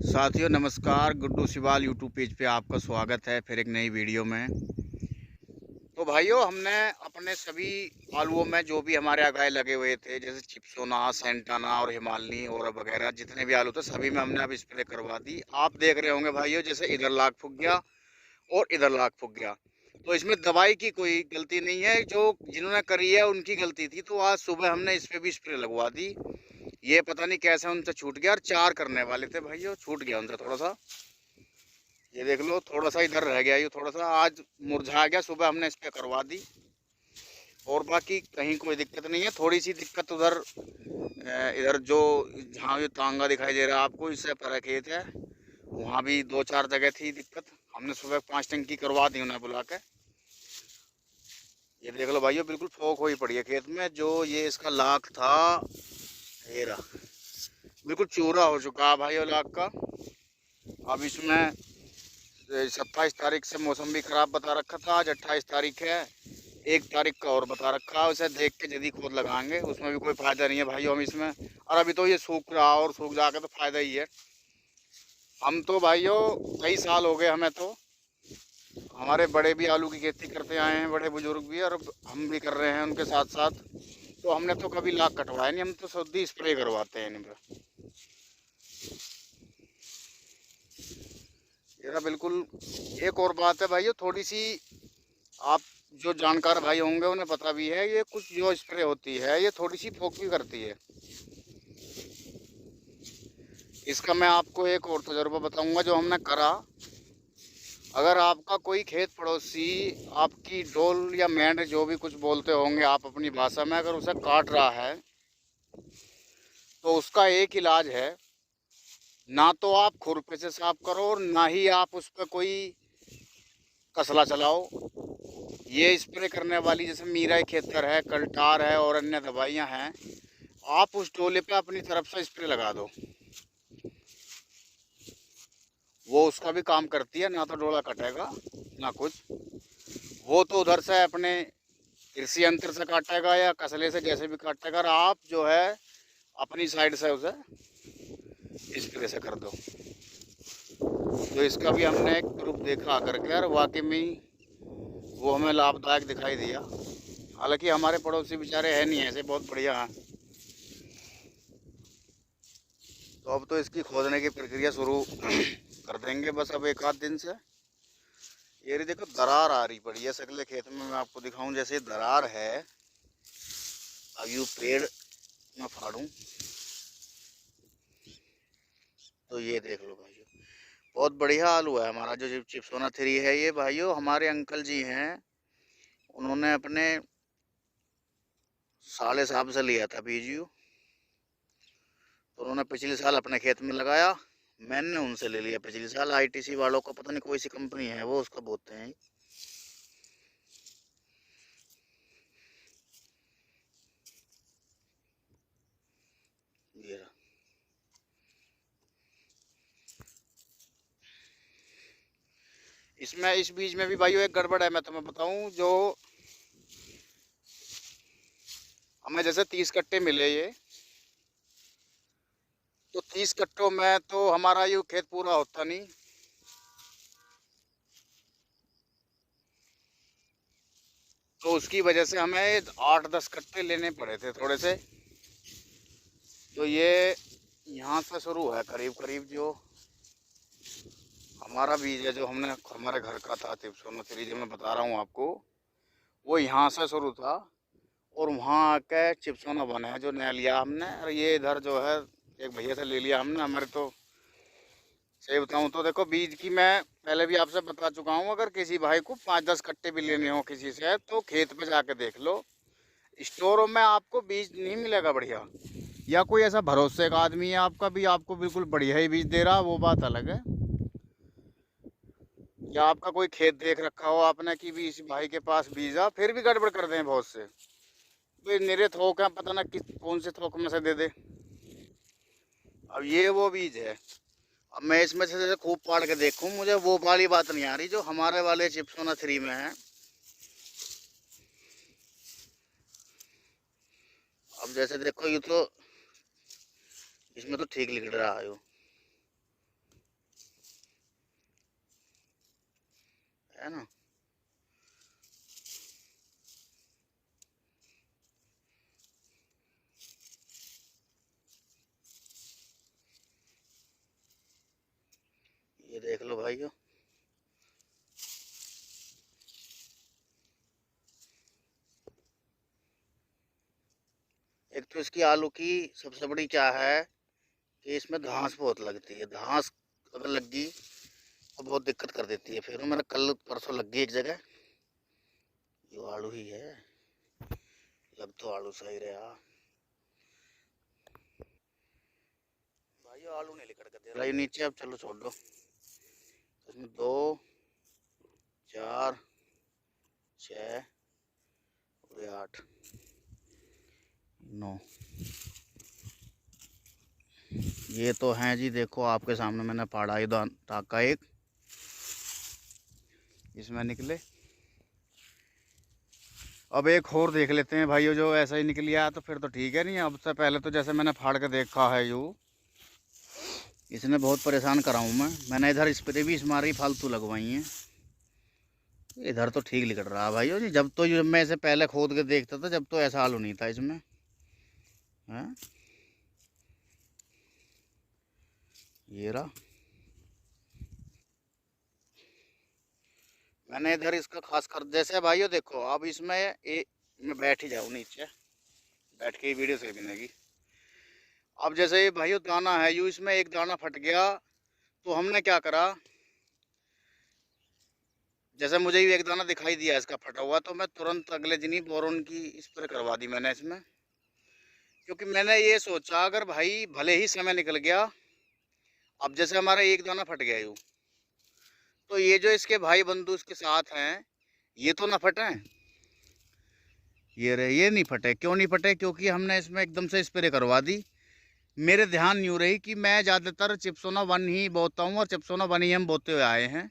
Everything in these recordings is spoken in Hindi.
साथियों नमस्कार, गुड्डू सिवाल यूट्यूब पेज पे आपका स्वागत है फिर एक नई वीडियो में। तो भाइयों, हमने अपने सभी आलुओं में जो भी हमारे आगाए लगे हुए थे, जैसे चिप्सोना, सेंटाना और हिमालनी और वगैरह जितने भी आलू थे, सभी में हमने अब स्प्रे करवा दी। आप देख रहे होंगे भाइयों, जैसे इधर लाग फूक गया और इधर लाग फूक गया। तो इसमें दवाई की कोई गलती नहीं है, जो जिन्होंने करी है उनकी गलती थी। तो आज सुबह हमने इस पे भी स्प्रे लगवा दी। ये पता नहीं कैसे उनसे छूट गया, और 4 करने वाले थे भाइयों, छूट गया उनसे थोड़ा सा। ये देख लो, थोड़ा सा इधर रह गया, ये थोड़ा सा आज मुरझा गया। सुबह हमने इस पे करवा दी और बाकी कहीं कोई दिक्कत नहीं है। थोड़ी सी दिक्कत उधर इधर जो जहाँ ये तांगा दिखाई दे रहा है आपको, इससे परे खेत है, वहाँ भी 2-4 जगह थी दिक्कत। हमने सुबह 5 टंकी करवा दी उन्हें बुला के। ये देख लो भाइयों, बिल्कुल फोक हुई पड़ी है खेत में। जो ये इसका लाख था, ये रहा, बिल्कुल चूरा हो चुका है भाइयों लाख का। अब इसमें 27 तारीख से मौसम भी खराब बता रखा था, आज 28 तारीख है, 1 तारीख का और बता रखा है। उसे देख के जल्दी खोद लगाएंगे, उसमें भी कोई फ़ायदा नहीं है भाइयों हम इसमें। और अभी तो ये सूख रहा और सूख जाकर तो फ़ायदा ही है। हम तो भाइयों कई साल हो गए हमें, तो हमारे बड़े भी आलू की खेती करते आए हैं, बड़े बुजुर्ग भी, और हम भी कर रहे हैं उनके साथ साथ। तो हमने तो कभी लाख कटवाया नहीं, हम तो सीधी स्प्रे करवाते हैं इन पर। ये बिल्कुल। एक और बात है भाइयों, थोड़ी सी आप जो जानकार भाई होंगे उन्हें पता भी है, ये कुछ जो स्प्रे होती है ये थोड़ी सी फोक भी करती है। इसका मैं आपको एक और तजुर्बा बताऊंगा जो हमने करा। अगर आपका कोई खेत पड़ोसी आपकी डोल या मेंढ जो भी कुछ बोलते होंगे आप अपनी भाषा में, अगर उसे काट रहा है, तो उसका एक इलाज है, ना तो आप खुरपे से साफ करो और ना ही आप उस पर कोई कसला चलाओ। ये स्प्रे करने वाली जैसे मीरा खेतर है, कल्टार है और अन्य दवाइयाँ हैं, आप उस डोले पे अपनी तरफ से स्प्रे लगा दो, वो उसका भी काम करती है। ना तो डोला कटेगा ना कुछ, वो तो उधर से अपने कृषि यंत्र से काटेगा या कसले से, जैसे भी काटेगा। और आप जो है अपनी साइड से उसे स्प्रे से कर दो। तो इसका भी हमने एक प्रूफ देखा करके, और वाकई में वो हमें लाभदायक दिखाई दिया। हालांकि हमारे पड़ोसी बेचारे हैं नहीं ऐसे, बहुत बढ़िया हैं। तो अब तो इसकी खोदने की प्रक्रिया शुरू कर देंगे बस अब एक आध दिन से। ये रही देखो, दरार आ रही पड़ी है सगले खेत में। मैं आपको दिखाऊं, जैसे दरार है, अब यूँ पेड़ मैं फाड़ूं तो ये देख लो भाइयों, बहुत बढ़िया आलू है हमारा जो चिप्सोना 3 है। ये भाइयों हमारे अंकल जी हैं, उन्होंने अपने साले साहब से लिया था बीज। तो उन्होंने पिछले साल अपने खेत में लगाया, मैंने उनसे ले लिया पिछले साल। आईटीसी वालों का पता नहीं कोई सी कंपनी है, वो उसका बोलते हैं। ये रहा। इसमें इस बीज में भी भाइयों एक गड़बड़ है, मैं तुम्हें बताऊं। जो हमें जैसे 30 कट्टे मिले ये, तो 30 कट्टों में तो हमारा ये खेत पूरा होता नहीं। तो उसकी वजह से हमें 8-10 कट्टे लेने पड़े थे थोड़े से। तो ये यहाँ से शुरू है करीब करीब, जो हमारा बीज है, जो हमने हमारे घर का था चिप्सोना 3 जो मैं बता रहा हूँ आपको, वो यहाँ से शुरू था और वहाँ आके चिप्सोना बना है जो नया लिया हमने। और ये इधर जो है एक भैया से ले लिया हमने। हमारे तो सही बताऊँ तो देखो, बीज की मैं पहले भी आपसे बता चुका हूँ, अगर किसी भाई को 5-10 कट्टे भी लेने हो किसी से, तो खेत पे जाके देख लो, स्टोरों में आपको बीज नहीं मिलेगा बढ़िया। या कोई ऐसा भरोसे का आदमी है आपका भी, आपको बिल्कुल बढ़िया ही बीज दे रहा, वो बात अलग है। या आपका कोई खेत देख रखा हो आपने कि भी इस भाई के पास बीज है, फिर भी गड़बड़ कर दें बहुत से, तो मेरे थोक है, पता ना किस कौन से थोक में से दे दे। अब ये वो बीज है। अब मैं इसमें से जैसे खूब पाड़ के देखूं, मुझे वो वाली बात नहीं आ रही जो हमारे वाले चिप्सोना 3 में है। अब जैसे देखो, ये तो इसमें तो ठीक लिख रहा है। है ना। ये देख लो भाइयों, एक तो इसकी आलू की सबसे बड़ी क्या है कि इसमें घास बहुत लगती है। घास अगर लग गई तो बहुत दिक्कत कर देती है। फिर मेरा कल परसों लग गई एक जगह, ये आलू ही है, लग तो आलू सही रहा भाई। आलू नहीं लिकड़ कर दे रहा ये नीचे। अब चलो छोड़ दो। इसमें 2 4 6 और 8 9 ये तो हैं जी। देखो आपके सामने मैंने पाड़ा ही टाका एक इसमें निकले। अब एक और देख लेते हैं भाइयों, जो ऐसा ही निकल आया तो फिर तो ठीक है। नहीं अब से पहले तो जैसे मैंने फाड़ के देखा है यू, इसने बहुत परेशान करा हूँ मैंने इधर स्प्रे भी मारी फालतू लगवाई है। इधर तो ठीक निकल रहा भाइयों जी। जब मैं इसे पहले खोद के देखता था जब तो ऐसा आलू नहीं था इसमें, है। ये रहा, मैंने इधर इसका खास कर जैसे भाइयों देखो। अब इसमें मैं बैठ ही जाऊँ नीचे, बैठ के ही वीडियो से बनेगी। अब जैसे ये भाइयों दाना है यू, इसमें एक दाना फट गया तो हमने क्या करा, जैसे मुझे ही एक दाना दिखाई दिया इसका फटा हुआ तो मैं तुरंत अगले दिन ही बोरोन की स्प्रे करवा दी मैंने इसमें। क्योंकि मैंने ये सोचा अगर भाई भले ही समय निकल गया, अब जैसे हमारा एक दाना फट गया यूँ, तो ये जो इसके भाई बंधु इसके साथ हैं ये तो ना फटे। ये रहे, ये नहीं फटे। क्यों नहीं फटे? क्योंकि हमने इसमें एकदम से स्प्रे करवा दी। मेरे ध्यान यूँ रही कि मैं ज़्यादातर चिप्सोना 1 ही बोता हूँ और चिप्सोना 1 ही हम बोते हुए आए हैं,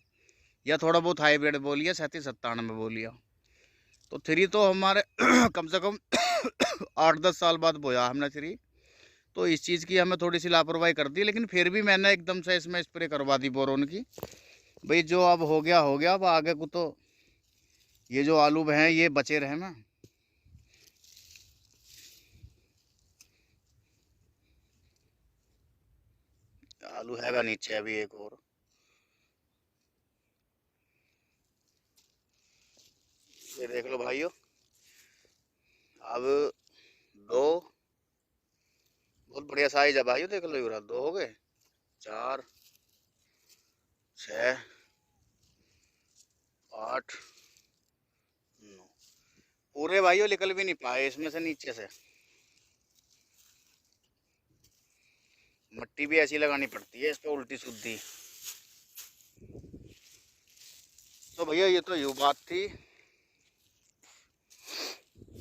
या थोड़ा बहुत हाइब्रिड बोलिए 37-97 बोलिया। तो 3 तो हमारे कम से कम 8-10 साल बाद बोया हमने 3। तो इस चीज़ की हमें थोड़ी सी लापरवाही कर दी, लेकिन फिर भी मैंने एकदम से इसमें स्प्रे करवा दी बोरोन की। भाई जो अब हो गया हो गया। अब आगे को तो ये जो आलू हैं ये बचे रहे ना। आलू हैगा नीचे अभी एक और। ये देख लो भाइयों, अब 2 बहुत बढ़िया साइज है भाइयों। देख लो ये 2 हो गए, 4 6 8 9 पूरे भाइयों निकल भी नहीं पाए इसमें से नीचे से। मट्टी भी ऐसी लगानी पड़ती है इस पे उल्टी सुद्धी। तो भैया ये तो यूँ बात थी।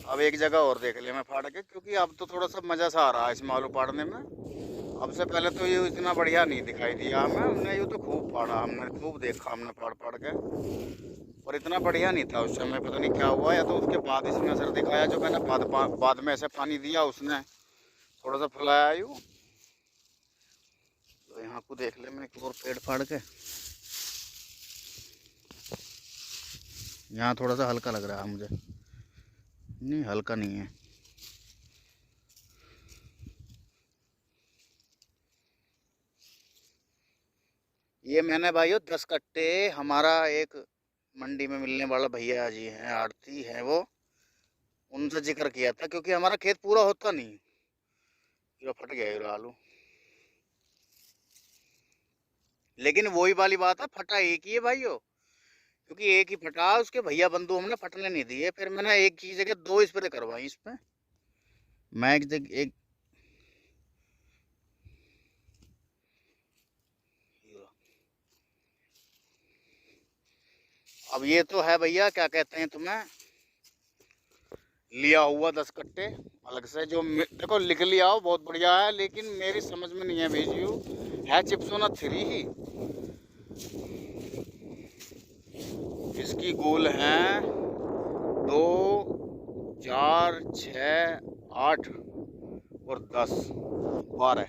अब एक जगह और देख लिया मैं फाड़ के, क्योंकि अब तो थोड़ा सा मज़ा सा आ रहा है इसमें आलू फाड़ने में। अब से पहले तो ये इतना बढ़िया नहीं दिखाई दिया हमें। हमने ये तो खूब फाड़ा, हमने खूब देखा हमने फाड़ फाड़ के, और इतना बढ़िया नहीं था उस समय। पता नहीं क्या हुआ, या तो उसके बाद इसमें असर दिखाया जो मैंने बाद में ऐसे पानी दिया उसने थोड़ा सा फैलाया यूँ। तो यहाँ को देख ले मैं एक और पेड़ फाड़ के, यहाँ थोड़ा सा हल्का लग रहा है मुझे। नहीं हल्का नहीं है। ये मैंने भाइयों 10 कट्टे, हमारा एक मंडी में मिलने वाला भैया जी हैं, आड़ती है वो, उनसे जिक्र किया था। क्योंकि हमारा खेत पूरा होता नहीं, ये फट गया ये आलू। लेकिन वही वाली बात है, फटा एक ही है भाइयों। क्योंकि एक ही फटा, उसके भैया बंधु हमने फटने नहीं दिए। फिर मैंने एक की जगह 2 स्प्रे करवाई इस पे। मैं एक अब ये तो है भैया, क्या कहते हैं तुम्हें, लिया हुआ 10 कट्टे अलग से। जो देखो लिख लिया हो बहुत बढ़िया है, लेकिन मेरी समझ में नहीं है भेजियो है चिप्सोना 3 ही। इसकी गोल है 2 4 6 8 और 10 12।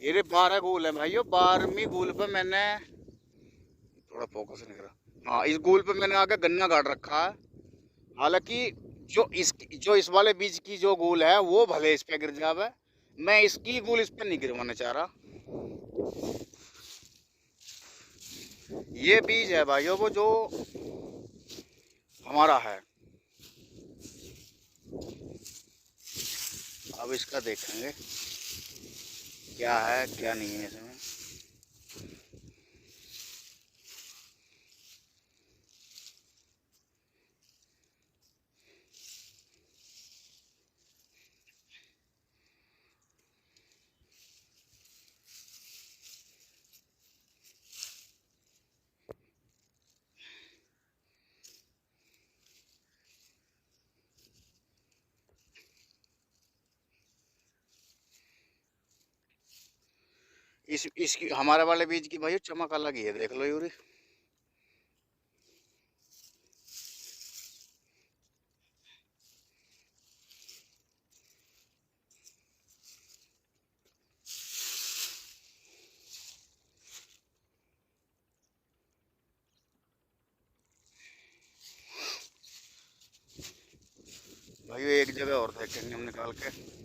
ये 12 गोल है भाइयों। 12वीं गोल पे मैंने थोड़ा फोकस नहीं करा, हाँ, इस गूल पे मैंने आगे गन्ना गाड़ रखा है। हालांकि जो इस वाले बीज की जो गूल है वो भले इस पे गिर जावे, मैं इसकी गूल इस पे नहीं गिरवाना चाह रहा। ये बीज है भाइयों वो जो हमारा है। अब इसका देखेंगे क्या है क्या नहीं है इसमें। इसकी हमारे वाले बीज की भाई चमक अलग ही है, देख लो यूरी। भाई एक जगह और देखेंगे हम निकाल के।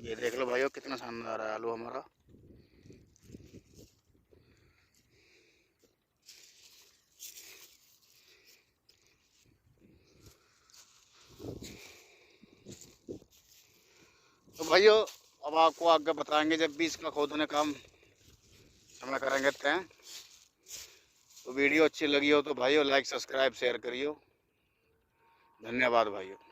ये देख लो भाइयों कितना शानदार है आलू हमारा। तो भाइयों अब आपको आगे बताएंगे जब भी इसका खोदने काम समय करेंगे तय। तो वीडियो अच्छी लगी हो तो भाइयों लाइक सब्सक्राइब शेयर करियो। धन्यवाद भाइयों।